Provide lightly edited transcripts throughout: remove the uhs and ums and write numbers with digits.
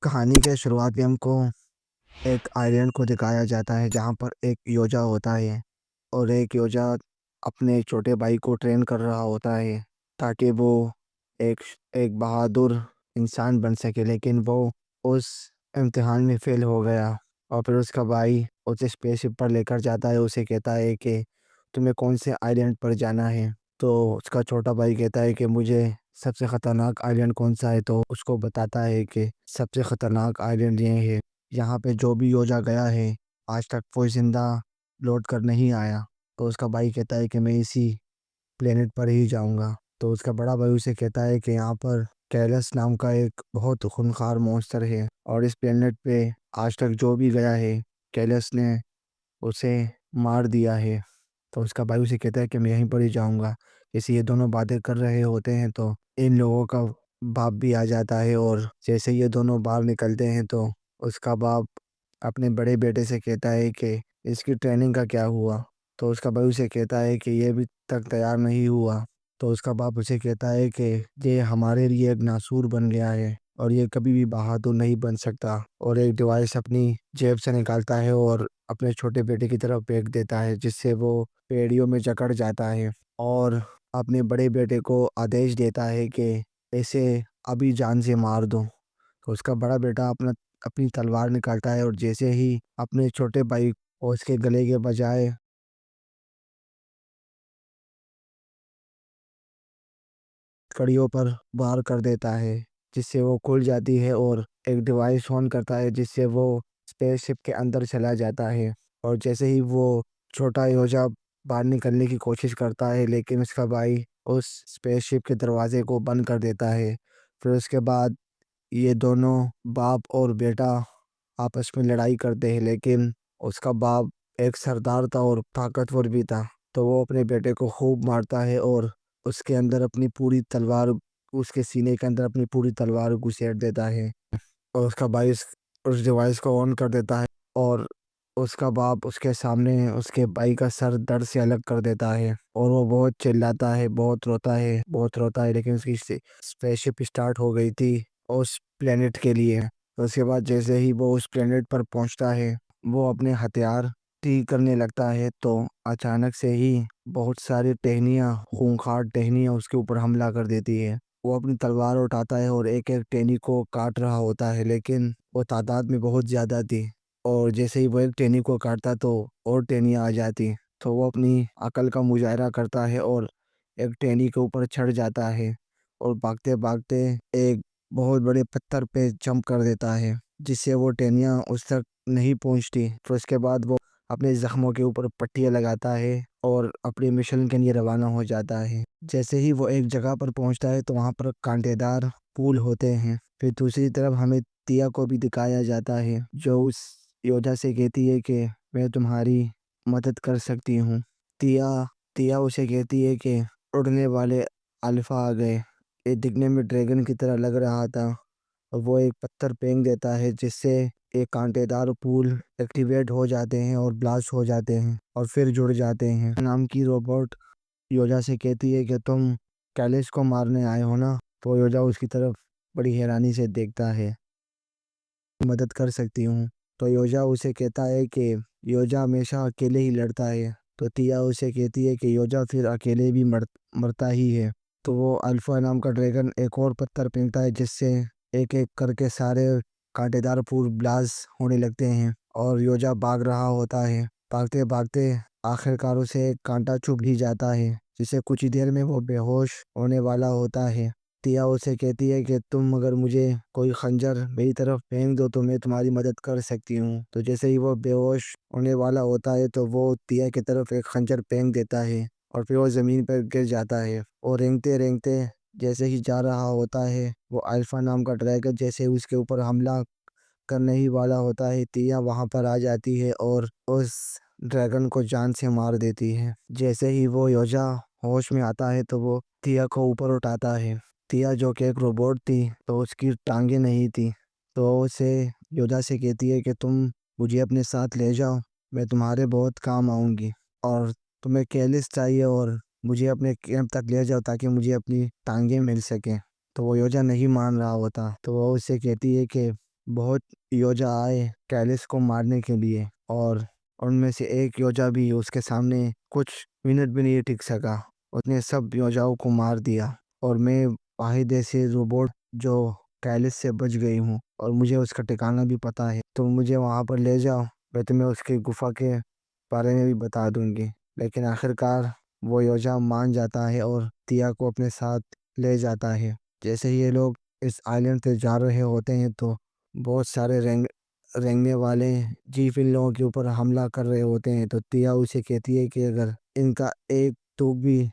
कहानी के शुरुआत में हमको एक आइलैंड को दिखाया जाता है जहाँ पर एक योजा होता है और एक योजा अपने छोटे भाई को ट्रेन कर रहा होता है ताकि वो एक एक बहादुर इंसान बन सके, लेकिन वो उस इम्तिहान में फेल हो गया। और फिर उसका भाई उसे स्पेसशिप पर लेकर जाता है, उसे कहता है कि तुम्हें कौन से आइलैंड पर जाना है। तो उसका छोटा भाई कहता है कि मुझे सबसे ख़तरनाक आइलैंड कौन सा है, तो उसको बताता है कि सबसे ख़तरनाक आइलैंड ये है, यहाँ पे जो भी योजा गया है आज तक वो जिंदा लौट कर नहीं आया। तो उसका भाई कहता है कि मैं इसी प्लेनेट पर ही जाऊंगा। तो उसका बड़ा भाई उसे कहता है कि यहाँ पर कैलस नाम का एक बहुत खूंखार मॉन्स्टर है और इस प्लेनेट पे आज तक जो भी गया है कैलस ने उसे मार दिया है। तो उसका भाई उसे कहता है कि मैं यहीं पर ही जाऊंगा। जैसे ये दोनों बातें कर रहे होते हैं तो इन लोगों का बाप भी आ जाता है, और जैसे ये दोनों बाहर निकलते हैं तो उसका बाप अपने बड़े बेटे से कहता है कि इसकी ट्रेनिंग का क्या हुआ। तो उसका भाई उसे कहता है कि ये भी तक तैयार नहीं हुआ। तो उसका बाप उसे कहता है कि ये हमारे लिए एक नासूर बन गया है और ये कभी भी बहादुर नहीं बन सकता। और एक डिवाइस अपनी जेब से निकालता है और अपने छोटे बेटे की तरफ फेंक देता है, जिससे वो पेड़ियों में जकड़ जाता है और अपने बड़े बेटे को आदेश देता है कि इसे अभी जान से मार दो। तो उसका बड़ा बेटा अपनी तलवार निकालता है और जैसे ही अपने छोटे भाई को उसके गले के बजाय कड़ियों पर वार कर देता है, जिससे वो खुल जाती है और एक डिवाइस ऑन करता है जिससे वो स्पेसशिप के अंदर चला जाता है। और जैसे ही वो छोटा योजा बाहर निकलने की कोशिश करता है, लेकिन उसका भाई उस स्पेसशिप के दरवाजे को बंद कर देता है। फिर उसके बाद ये दोनों बाप और बेटा आपस में लड़ाई करते हैं, लेकिन उसका बाप एक सरदार था और ताकतवर भी था। तो वो अपने बेटे को खूब मारता है और उसके अंदर अपनी पूरी तलवार उसके सीने के अंदर अपनी पूरी तलवार घुसेड़ देता है। और उसका भाई उस डिवाइस को ऑन कर देता है और उसका बाप उसके सामने उसके भाई का सर दर्द से अलग कर देता है और वो बहुत चिल्लाता है, बहुत रोता है, बहुत रोता है, लेकिन उसकी स्पेसशिप स्टार्ट हो गई थी उस प्लेनेट के लिए। तो उसके बाद जैसे ही वो उस प्लेनेट पर पहुंचता है, वो अपने हथियार ठीक करने लगता है तो अचानक से ही बहुत सारी टहनियाँ, खूंखार टहनियाँ उसके ऊपर हमला कर देती है। वो अपनी तलवार उठाता है और एक एक टहनी को काट रहा होता है, लेकिन वो तादाद में बहुत ज़्यादा थी। और जैसे ही वो एक टहनी को काटता तो और टहनियाँ आ जाती। तो वो अपनी अकल का मुजाहरा करता है और एक टहनी के ऊपर चढ़ जाता है और भागते भागते एक बहुत बड़े पत्थर पे जंप कर देता है, जिससे वो टहनियाँ उस तक नहीं पहुंचती। फिर उसके बाद वो अपने ज़ख्मों के ऊपर पट्टियाँ लगाता है और अपने मिशन के लिए रवाना हो जाता है। जैसे ही वो एक जगह पर पहुंचता है तो वहाँ पर कांटेदार पुल होते हैं। फिर दूसरी तरफ हमें तिया को भी दिखाया जाता है, जो उस योद्धा से कहती है कि मैं तुम्हारी मदद कर सकती हूँ। तिया तिया उसे कहती है कि उड़ने वाले अल्फा आ गए। ये दिखने में ड्रैगन की तरह लग रहा था और वो एक पत्थर फेंक देता है, जिससे एक कांटेदार पुल एक्टिवेट हो जाते हैं और ब्लास्ट हो जाते हैं और फिर जुड़ जाते हैं। नाम की रोबोट योजा से कहती है कि तुम कैलिस को मारने आए हो ना। तो योजा उसकी तरफ बड़ी हैरानी से देखता है। मदद कर सकती हूँ। तो योजा उसे कहता है कि योजा हमेशा अकेले ही लड़ता है। तो तिया उसे कहती है कि योजा फिर अकेले भी मरता ही है। तो वो अल्फा नाम का ड्रैगन एक और पत्थर फेंकता है, जिससे एक एक करके सारे कांटेदार फूल ब्लास्ट होने लगते हैं और योजा भाग रहा होता है। भागते भागते आखिरकार उसे एक कांटा चुभ ही जाता है, जिससे कुछ ही देर में वो बेहोश होने वाला होता है। तिया उसे कहती है कि तुम अगर मुझे कोई खंजर मेरी तरफ फेंक दो तो मैं तुम्हारी मदद कर सकती हूँ। तो जैसे ही वो बेहोश होने वाला होता है तो वो तिया की तरफ एक खंजर फेंक देता है और फिर वो ज़मीन पर गिर जाता है और रेंगते रेंगते जैसे ही जा रहा होता है, वो अल्फा नाम का ड्रैगन जैसे ही उसके ऊपर हमला करने ही वाला होता है, तिया वहां पर आ जाती है और उस ड्रैगन को जान से मार देती है। जैसे ही वो योजा होश में आता है तो वो तिया को ऊपर उठाता है। तिया जो कि एक रोबोट थी तो उसकी टांगे नहीं थी, तो वो उसे योजा से कहती है कि तुम मुझे अपने साथ ले जाओ, मैं तुम्हारे बहुत काम आऊँगी। और तुम्हें कैलिस चाहिए और मुझे अपने कैंप तक ले जाओ ताकि मुझे अपनी टांगे मिल सकें। तो वो योजा नहीं मान रहा होता, तो वो उससे कहती है कि बहुत योजा आए कैलिस को मारने के लिए, और उनमें से एक योजा भी उसके सामने कुछ मिनट भी नहीं टिक सका। उसने सब योजाओं को मार दिया, और मैं वाहिद ऐसे रोबोट जो कैलिस से बच गई हूँ, और मुझे उसका ठिकाना भी पता है। तो मुझे वहाँ पर ले जाओ, मैं तुम्हें उसकी गुफा के बारे में भी बता दूंगी। लेकिन आखिरकार वो योजा मान जाता है और तिया को अपने साथ ले जाता है। जैसे ही ये लोग इस आइलैंड पे जा रहे होते हैं तो बहुत सारे रेंगने वाले जीव इन लोगों के ऊपर हमला कर रहे होते हैं। तो तिया उसे कहती है कि अगर इनका एक टूक भी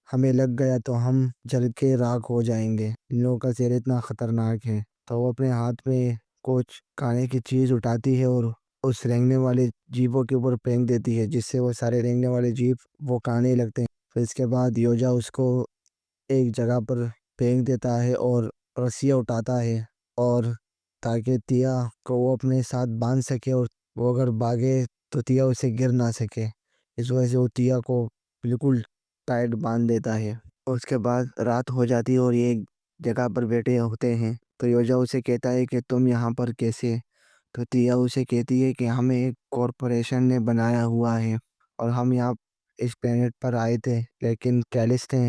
हमें लग गया तो हम जल के राख हो जाएंगे, इन लोगों का जहर इतना खतरनाक है। तो वो अपने हाथ में कुछ खाने की चीज़ उठाती है और उस रेंगने वाले जीवों के ऊपर फेंक देती है, जिससे वो सारे रेंगने वाले जीव वो खाने लगते हैं। फिर इसके बाद योजा उसको एक जगह पर फेंक देता है और रस्सियाँ उठाता है, और ताकि तिया को वो अपने साथ बांध सके, और वो अगर भागे तो तिया उसे गिर ना सके। इस वजह से वो तिया को बिल्कुल टाइट बांध देता है। और उसके बाद रात हो जाती है और ये एक जगह पर बैठे होते हैं। तो योजा उसे कहता है कि तुम यहाँ पर कैसे। तो तिया उसे कहती है कि हमें एक कॉरपोरेशन ने बनाया हुआ है, और हम यहाँ इस प्लेनेट पर आए थे, लेकिन कैलिस ने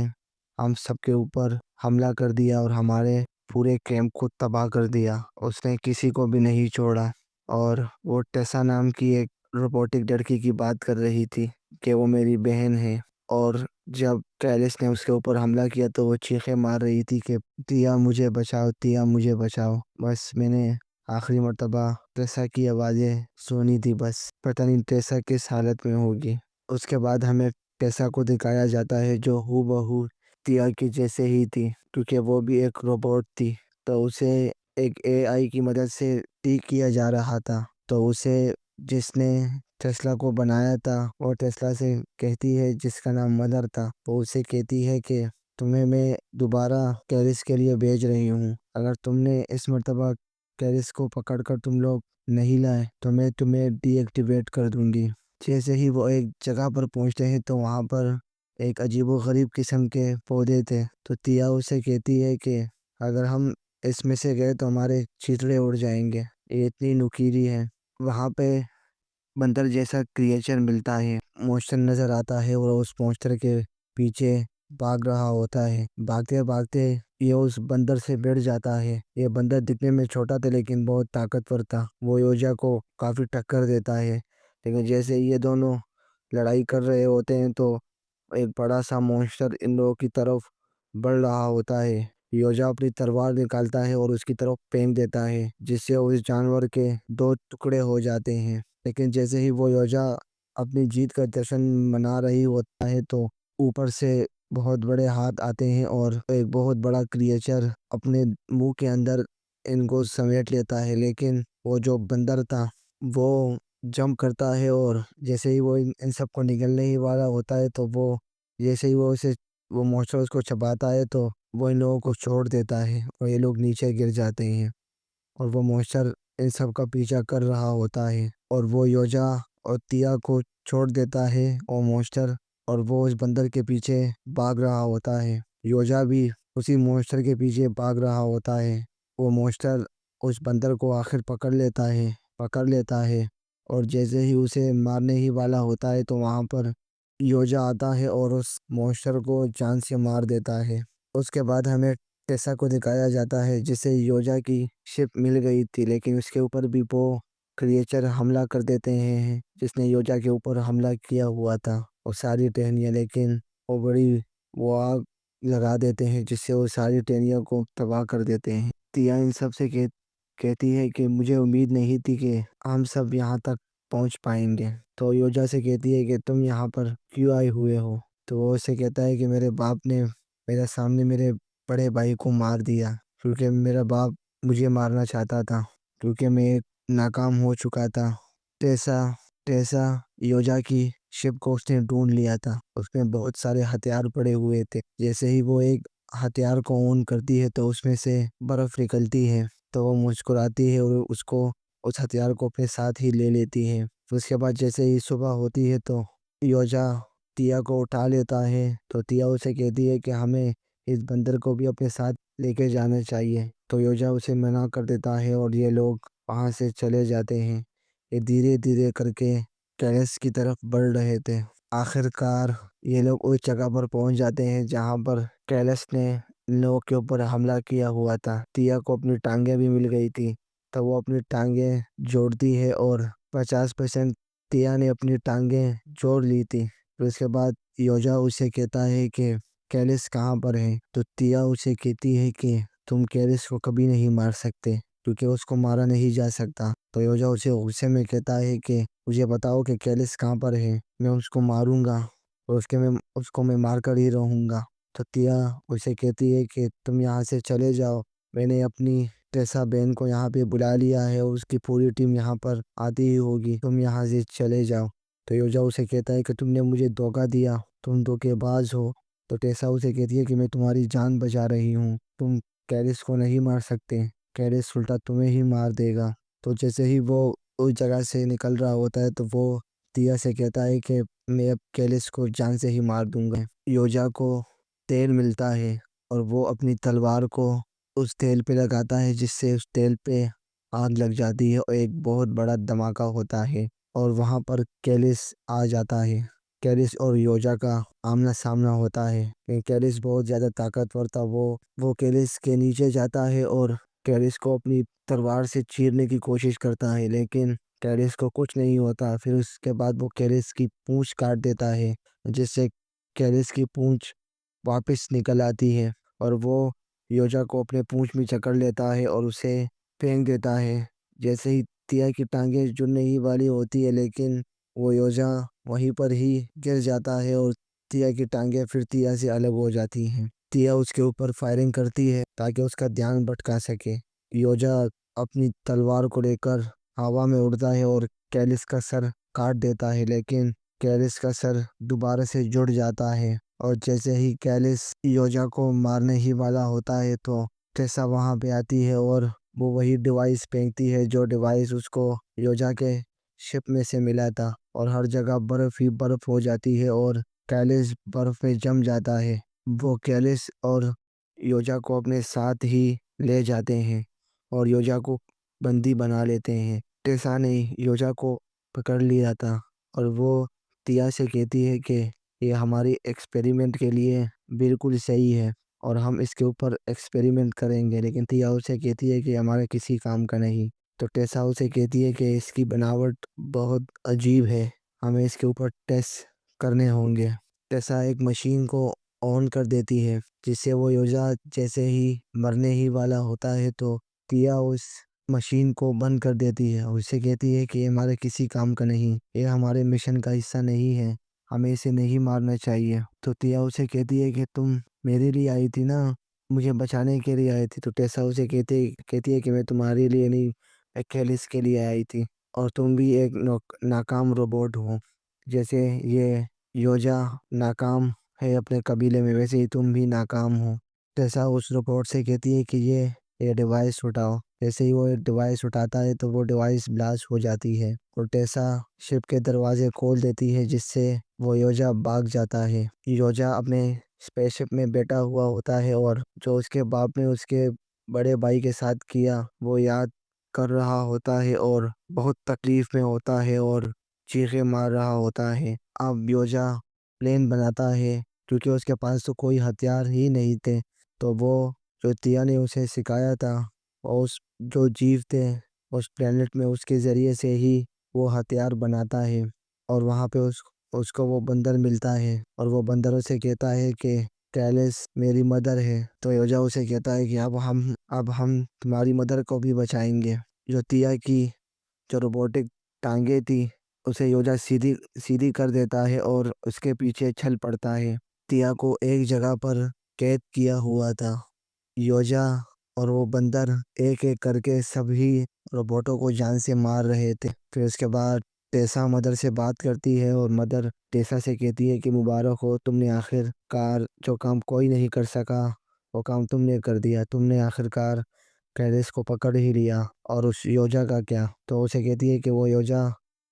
हम सबके ऊपर हमला कर दिया और हमारे पूरे कैंप को तबाह कर दिया। उसने किसी को भी नहीं छोड़ा। और वो टेसा नाम की एक रोबोटिक लड़की की बात कर रही थी कि वो मेरी बहन है। और जब कैलिस ने उसके ऊपर हमला किया तो वो चीखें मार रही थी कि तिया मुझे बचाओ, तिया मुझे बचाओ। बस मैंने आखिरी मर्तबा टेसा की आवाज़ें सुनी थी। बस पता नहीं टेसा किस हालत में होगी। उसके बाद हमें टेसा को दिखाया जाता है जो हूबहू तिया की जैसे ही थी, क्योंकि वो भी एक रोबोट थी। तो उसे एक एआई की मदद से ठीक किया जा रहा था। तो उसे जिसने टेस्ला को बनाया था वो टेस्ला से कहती है, जिसका नाम मदर था, वो उसे कहती है कि तुम्हें मैं दोबारा कैरिस के लिए भेज रही हूँ। अगर तुमने इस मर्तबा कैरिस को पकड़कर तुम लोग नहीं लाए तो मैं तुम्हें डीएक्टिवेट कर दूंगी। जैसे ही वो एक जगह पर पहुंचते हैं तो वहाँ पर एक अजीबोगरीब किस्म के पौधे थे। तो तिया उसे कहती है कि अगर हम इसमें से गए तो हमारे चिथड़े उड़ जाएंगे, ये इतनी नुकीली है। वहाँ पे बंदर जैसा क्रिएचर मिलता है, मॉन्स्टर नज़र आता है, और उस मॉन्स्टर के पीछे भाग रहा होता है। भागते भागते ये उस बंदर से भिड़ जाता है। ये बंदर दिखने में छोटा था लेकिन बहुत ताकतवर था। वो योजा को काफ़ी टक्कर देता है। लेकिन जैसे ये दोनों लड़ाई कर रहे होते हैं तो एक बड़ा सा मॉन्स्टर इन लोगों की तरफ बढ़ रहा होता है। योजा अपनी तलवार निकालता है और उसकी तरफ फेंक देता है, जिससे उस जानवर के दो टुकड़े हो जाते हैं। लेकिन जैसे ही वो योजा अपनी जीत का जश्न मना रही होता है तो ऊपर से बहुत बड़े हाथ आते हैं और एक बहुत बड़ा क्रिएचर अपने मुंह के अंदर इनको समेट लेता है। लेकिन वो जो बंदर था वो जंप करता है, और जैसे ही वो इन सबको निगलने ही वाला होता है तो वो जैसे ही वो मॉन्स्टर उसको चबाता है तो वो इन लोगों को छोड़ देता है और ये लोग नीचे गिर जाते हैं। और वो मॉन्स्टर इन सब का पीछा कर रहा होता है, और वो योजा और तिया को छोड़ देता है और मॉन्स्टर, और वो उस बंदर के पीछे भाग रहा होता है। योजा भी उसी मॉन्स्टर के पीछे भाग रहा होता है। वो मॉन्स्टर उस बंदर को आखिर पकड़ लेता है, और जैसे ही उसे मारने ही वाला होता है तो वहाँ पर योजा आता है और उस मॉन्स्टर को जान से मार देता है। उसके बाद हमें टेसा को दिखाया जाता है, जिसे योजा की शिप मिल गई थी, लेकिन उसके ऊपर भी वो क्रिएचर हमला कर देते हैं जिसने योजा के ऊपर हमला किया हुआ था। और सारी टहनियाँ, लेकिन वो आग लगा देते हैं जिससे वो सारी टहनियों को तबाह कर देते हैं। तिया इन सब से कहती है कि मुझे उम्मीद नहीं थी कि हम सब यहाँ तक पहुँच पाएंगे। तो योजा से कहती है कि तुम यहाँ पर क्यों आए हुए हो। तो वो उसे कहता है कि मेरे बाप ने मेरे सामने मेरे बड़े भाई को मार दिया, क्योंकि मेरा बाप मुझे मारना चाहता था, क्योंकि मैं एक नाकाम हो चुका था। टेसा टेसा योजा की शिप को उसने ढूंढ लिया था। उसमें बहुत सारे हथियार पड़े हुए थे। जैसे ही वो एक हथियार को ऑन करती है तो उसमें से बर्फ निकलती है। तो वो मुस्कुराती है और उसको उस हथियार को अपने साथ ही ले लेती है। उसके बाद जैसे ही सुबह होती है तो योजा तिया को उठा लेता है। तो तिया उसे कहती है कि हमें इस बंदर को भी अपने साथ लेके जाना चाहिए। तो योजा उसे मना कर देता है और ये लोग वहाँ से चले जाते हैं। ये धीरे धीरे करके कैलेस की तरफ बढ़ रहे थे। आखिरकार ये लोग उस जगह पर पहुंच जाते हैं जहाँ पर कैलेस ने इन लोगों के ऊपर हमला किया हुआ था। तिया को अपनी टांगें भी मिल गई थी, तो वो अपनी टांगें जोड़ती है और 50% तिया ने अपनी टांगें जोड़ ली थी। फिर उसके बाद योजा उसे कहता है कि कैलिस कहाँ पर है। तो तिया उसे कहती है कि तुम कैलिस को कभी नहीं मार सकते क्योंकि उसको मारा नहीं जा सकता। तो योजा उसे गुस्से में कहता है कि मुझे बताओ कि कैलिस कहाँ पर है, मैं उसको मारूंगा और उसको मैं मार कर ही रहूंगा। तो तिया उसे कहती है कि तुम यहाँ से चले जाओ, मैंने अपनी टेसा बहन को यहाँ पे बुला लिया है और उसकी पूरी टीम यहाँ पर आती ही होगी, तुम यहाँ से चले जाओ। तो योजा उसे कहता है कि तुमने मुझे धोखा दिया, तुम धोखेबाज हो। तो टेसा उसे कहती है कि मैं तुम्हारी जान बचा रही हूँ, तुम कैरिस को नहीं मार सकते, कैरिस उल्टा तुम्हें ही मार देगा। तो जैसे ही वो उस जगह से निकल रहा होता है तो वो तिया से कहता है कि मैं अब कैलिस को जान से ही मार दूंगा। योजा को तेल मिलता है और वो अपनी तलवार को उस तेल पे लगाता है जिससे उस तेल पे आग लग जाती है और एक बहुत बड़ा धमाका होता है और वहाँ पर कैलिस आ जाता है। कैलिस और योजा का आमना सामना होता है क्योंकि कैलिस बहुत ज़्यादा ताकतवर था। वो कैलिस के नीचे जाता है और कैलिस को अपनी तलवार से चीरने की कोशिश करता है, लेकिन कैलिस को कुछ नहीं होता। फिर उसके बाद वो कैलिस की पूंछ काट देता है जिससे कैलिस की पूंछ वापस निकल आती है और वो योजा को अपने पूंछ में जकड़ लेता है और उसे फेंक देता है। जैसे ही तिया की टांगें जुड़ने ही वाली होती है, लेकिन वो योजा वहीं पर ही गिर जाता है और तिया की टांगें फिर तिया से अलग हो जाती हैं। तिया उसके ऊपर फायरिंग करती है ताकि उसका ध्यान भटका सके। योजा अपनी तलवार को लेकर हवा में उड़ता है और कैलिस का सर काट देता है, लेकिन कैलिस का सर दोबारा से जुड़ जाता है। और जैसे ही कैलिस योजा को मारने ही वाला होता है तो टेसा वहां पे आती है और वो वही डिवाइस फेंकती है जो डिवाइस उसको योजा के शिप में से मिला था और हर जगह बर्फ ही बर्फ हो जाती है और कैलिस बर्फ में जम जाता है। वो कैलिस और योजा को अपने साथ ही ले जाते हैं और योजा को बंदी बना लेते हैं। टेसा ने योजा को पकड़ लिया था और वो तिया से कहती है कि ये हमारी एक्सपेरिमेंट के लिए बिल्कुल सही है और हम इसके ऊपर एक्सपेरिमेंट करेंगे, लेकिन तिया उसे कहती है कि हमारे किसी काम का नहीं। तो टेसा उसे कहती है कि इसकी बनावट बहुत अजीब है, हमें इसके ऊपर टेस्ट करने होंगे। टेसा एक मशीन को ऑन कर देती है जिससे वो योजा जैसे ही मरने ही वाला होता है तो तिया उस मशीन को बंद कर देती है और उसे कहती है कि ये हमारे किसी काम का नहीं, ये हमारे मिशन का हिस्सा नहीं है, हमें इसे नहीं मारना चाहिए। तो तिया उसे कहती है कि तुम मेरे लिए आई थी ना, मुझे बचाने के लिए आई थी। तो टेसा उसे कहती है कि मैं तुम्हारे लिए नहीं, अकेले के लिए आई थी और तुम भी एक नाकाम रोबोट हो। जैसे ये योजा नाकाम है अपने कबीले में, वैसे ही तुम भी नाकाम हो। टेसा उस रोबोट से कहती है कि ये डिवाइस उठाओ। जैसे ही वो डिवाइस उठाता है तो वो डिवाइस ब्लास्ट हो जाती है और टेसा शिप के दरवाजे खोल देती है जिससे वो योजा भाग जाता है। योजा अपने स्पेसशिप में बैठा हुआ होता है और जो उसके बाप ने उसके बड़े भाई के साथ किया वो याद कर रहा होता है और बहुत तकलीफ में होता है और चीखें मार रहा होता है। अब योजा प्लेन बनाता है क्योंकि उसके पास तो कोई हथियार ही नहीं थे। तो वो जो तिया ने उसे सिखाया था और उस जो जीव थे उस प्लेनेट में उसके ज़रिए से ही वो हथियार बनाता है और वहाँ पे उसको वो बंदर मिलता है और वो बंदर उसे कहता है कि कैलिस मेरी मदर है। तो योजा उसे कहता है कि अब हम तुम्हारी मदर को भी बचाएंगे। जो तिया की जो रोबोटिक टांगे थी उसे योजा सीधी सीधी कर देता है और उसके पीछे चल पड़ता है। तिया को एक जगह पर कैद किया हुआ था। योजा और वो बंदर एक एक करके सभी रोबोटों को जान से मार रहे थे। फिर उसके बाद टेसा मदर से बात करती है और मदर टेसा से कहती है कि मुबारक हो, तुमने आखिरकार जो काम कोई नहीं कर सका वो काम तुमने कर दिया, तुमने आखिरकार कैरिस को पकड़ ही लिया। और उस योजा का क्या? तो उसे कहती है कि वो योजा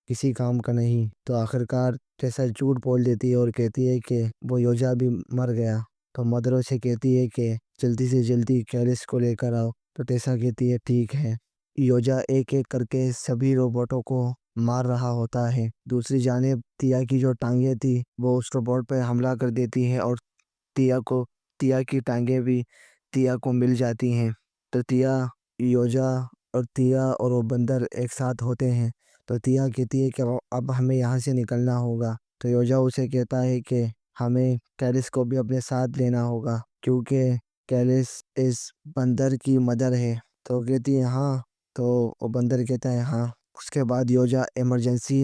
किसी काम का नहीं। तो आखिरकार टेसा झूठ बोल देती है और कहती है कि वो योजा भी मर गया। तो मदर उसे कहती है कि जल्दी से जल्दी कैलिस को लेकर आओ। तो टेसा कहती है ठीक है। योजा एक एक करके सभी रोबोटों को मार रहा होता है। दूसरी जानिब तिया की जो टांगें थी वो उस रोबोट पर हमला कर देती हैं और तिया को तिया की टांगें भी तिया को मिल जाती हैं। तो तिया योजा और तिया और वो बंदर एक साथ होते हैं। तो तिया कहती है कि अब हमें यहाँ से निकलना होगा। तो योजा उसे कहता है कि हमें कैलिस को भी अपने साथ लेना होगा क्योंकि कैलिस इस बंदर की मदर है। तो कहती है हाँ। तो वो बंदर कहता है हाँ। उसके बाद योजा इमरजेंसी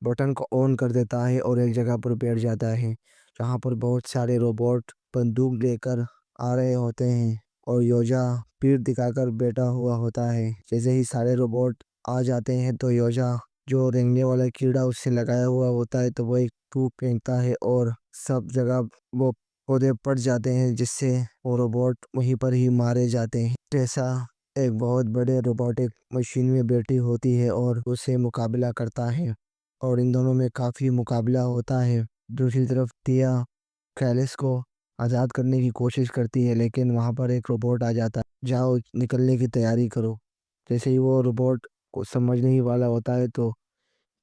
बटन को ऑन कर देता है और एक जगह पर बैठ जाता है जहाँ पर बहुत सारे रोबोट बंदूक लेकर आ रहे होते हैं और योजा पीठ दिखाकर बैठा हुआ होता है। जैसे ही सारे रोबोट आ जाते हैं तो योजा जो रेंगने वाला कीड़ा उससे लगाया हुआ होता है तो वो एक थूक फेंकता है और सब जगह वो पौधे पड़ जाते हैं जिससे वो रोबोट वहीं पर ही मारे जाते हैं। टेसा एक बहुत बड़े रोबोटिक मशीन में बैठी होती है और उससे मुकाबला करता है और इन दोनों में काफ़ी मुकाबला होता है। दूसरी तरफ टिया कैलिस को आज़ाद करने की कोशिश करती है लेकिन वहाँ पर एक रोबोट आ जाता है। जाओ निकलने की तैयारी करो। जैसे ही वो रोबोट को समझने ही वाला होता है तो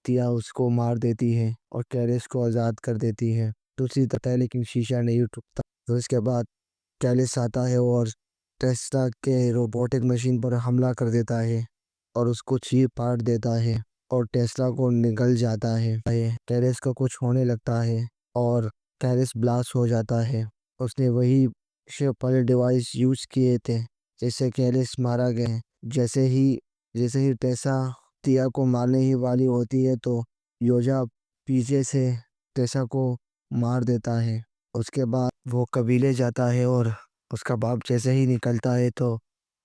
टिया उसको मार देती है और कैलिस को आज़ाद कर देती है। दूसरी तरफ है लेकिन शीशा नहीं टूटता। तो इसके बाद कैलिस आता है और टेस्ला के रोबोटिक मशीन पर हमला कर देता है और उसको चीर फाड़ देता है और टेस्ला को निगल जाता है। कैलिस को कुछ होने लगता है और कैलिस ब्लास्ट हो जाता है। उसने वही वाले डिवाइस यूज किए थे जिससे कैलिस मारा गया। जैसे ही जैसे ही टेसा टिया को मारने ही वाली होती है तो योजा पीछे से टेसा को मार देता है। उसके बाद वो कबीले जाता है और उसका बाप जैसे ही निकलता है तो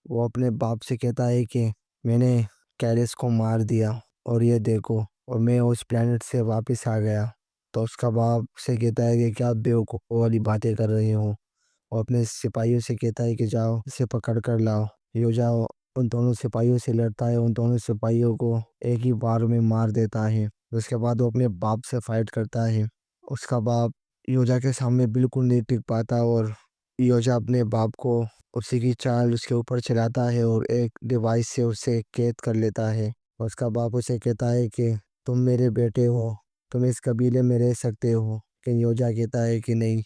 वो अपने बाप से कहता है कि मैंने कैलिस को मार दिया और ये देखो और मैं उस प्लेनेट से वापस आ गया। तो उसका बाप से कहता है कि क्या बेवकूफ़ वाली बातें कर रहे हो और अपने सिपाहियों से कहता है कि जाओ इसे पकड़ कर लाओ। यो जाओ उन दोनों सिपाहियों से लड़ता है, उन दोनों सिपाहियों को एक ही बार में मार देता है। उसके बाद वो अपने बाप से फाइट करता है। उसका बाप योजा के सामने बिल्कुल नहीं टिक पाता और योजा अपने बाप को उसी की चाल उसके ऊपर चलाता है और एक डिवाइस से उसे कैद कर लेता है। उसका बाप उसे कहता है कि तुम मेरे बेटे हो, तुम इस कबीले में रह सकते हो। लेकिन योजा कहता है कि नहीं,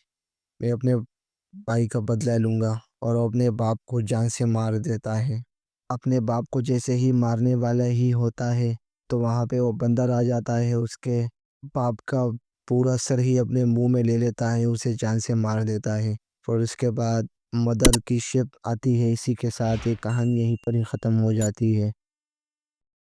मैं अपने भाई का बदला लूँगा और वो अपने बाप को जान से मार देता है। अपने बाप को जैसे ही मारने वाला ही होता है तो वहाँ पे वो बंदर आ जाता है, उसके बाप का पूरा सर ही अपने मुंह में ले लेता है, उसे जान से मार देता है। और उसके बाद मदर की शिप आती है। इसी के साथ ये कहानी यहीं पर ही ख़त्म हो जाती है।